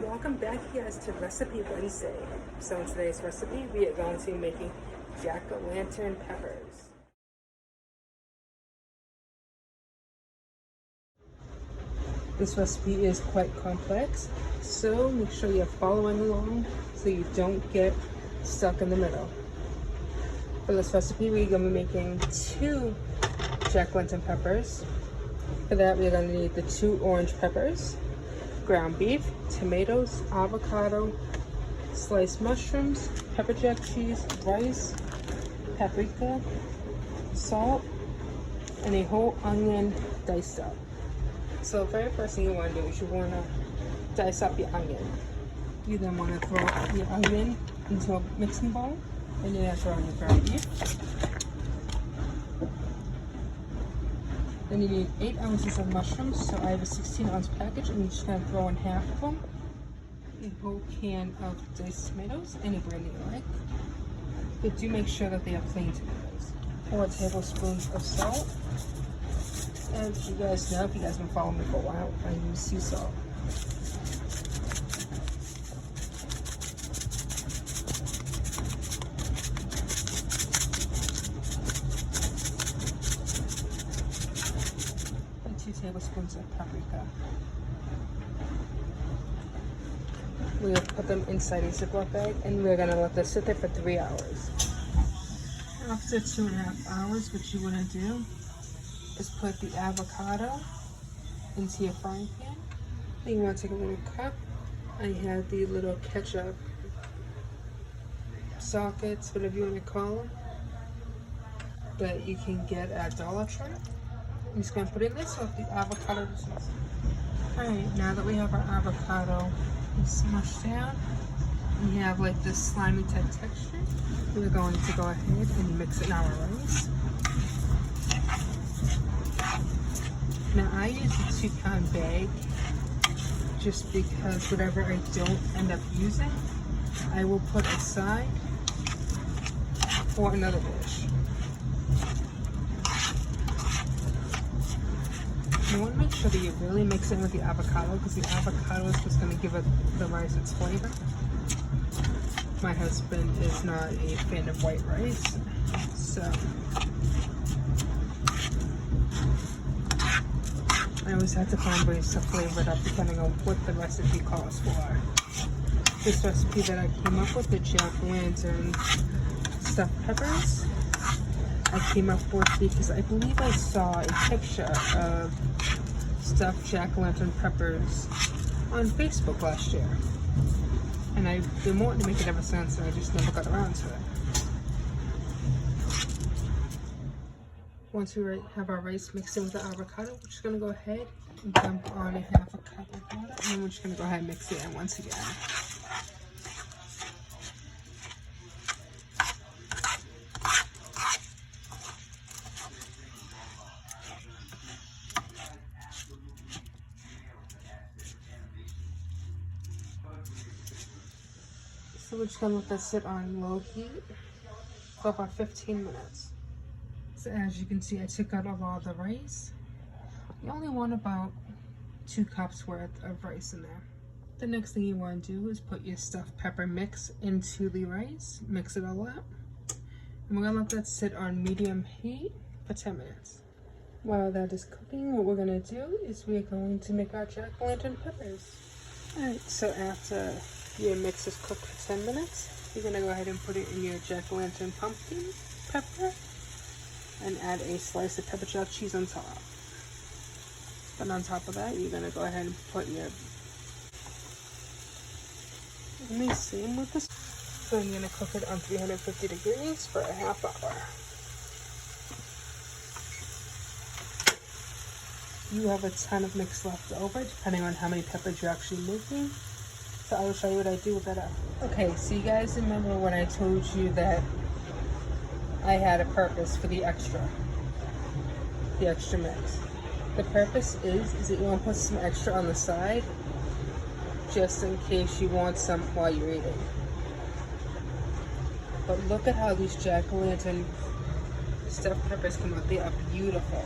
welcome back, you guys, to Recipe Wednesday. So in today's recipe, we are going to be making jack-o'-lantern peppers. This recipe is quite complex, so make sure you're following along so you don't get stuck in the middle. For this recipe, we're going to be making 2 jack-o'-lantern peppers. For that, we're going to need the 2 orange peppers, ground beef, tomatoes, avocado, sliced mushrooms, pepper jack cheese, rice, paprika, salt, and a whole onion diced up. So the very first thing you want to do is you want to dice up your onion. You then want to throw your onion into a mixing bowl, and then throw in your ground beef. Then you need 8 ounces of mushrooms, so I have a 16-ounce package, and you're just going to throw in half of them. A whole can of diced tomatoes, any brand that you like. But do make sure that they are plain tomatoes. 4 tablespoons of salt. As you guys know, if you guys have been following me for a while, I use sea salt. And 2 tablespoons of paprika. We're going to put them inside a Ziploc bag, and we're going to let this sit there for 3 hours. After 2.5 hours, what you want to do is put the avocado into your frying pan. Then you want to take a little cup. I have the little ketchup sockets, whatever you want to call them, that you can get at Dollar Tree. I'm just going to put it in this so if the avocado juices. Alright, now that we have our avocado smushed down, we have like this slimy type texture, we're going to go ahead and mix it in our rice. Now I use a 2-pound bag just because whatever I don't end up using, I will put aside for another dish. You want to make sure that you really mix it with the avocado, because the avocado is what's going to give it the rice its flavor. My husband is not a fan of white rice, so I always have to find ways to flavor it up depending on what the recipe calls for. This recipe that I came up with, the jack-o'-lantern stuffed peppers, I came up with because I believe I saw a picture of stuffed jack-o'-lantern peppers on Facebook last year. And I've been wanting to make it ever since, and I just never got around to it. Once we have our rice mixed in with the avocado, we're just going to go ahead and dump on a half a cup of water, and then we're just going to go ahead and mix it in once again. So we're just going to let this sit on low heat for about 15 minutes. So as you can see, I took out a lot of the rice. You only want about 2 cups worth of rice in there. The next thing you want to do is put your stuffed pepper mix into the rice, mix it all up, and we're going to let that sit on medium heat for 10 minutes. While that is cooking, what we're going to do is we're going to make our jack-o'-lantern peppers. Alright, so after your mix is cooked for 10 minutes, you're going to go ahead and put it in your jack-o'-lantern pumpkin pepper and add a slice of pepper jack cheese on top. Then on top of that, you're going to go ahead and put your... Let me see with this. So you're going to cook it on 350 degrees for a half hour. You have a ton of mix left over, depending on how many peppers you're actually making. So I will show you what I do with that up. Okay, so you guys remember when I told you that I had a purpose for the extra mix. The purpose is that you want to put some extra on the side, just in case you want some while you're eating. But look at how these jack-o'-lantern stuffed peppers come out. They are beautiful.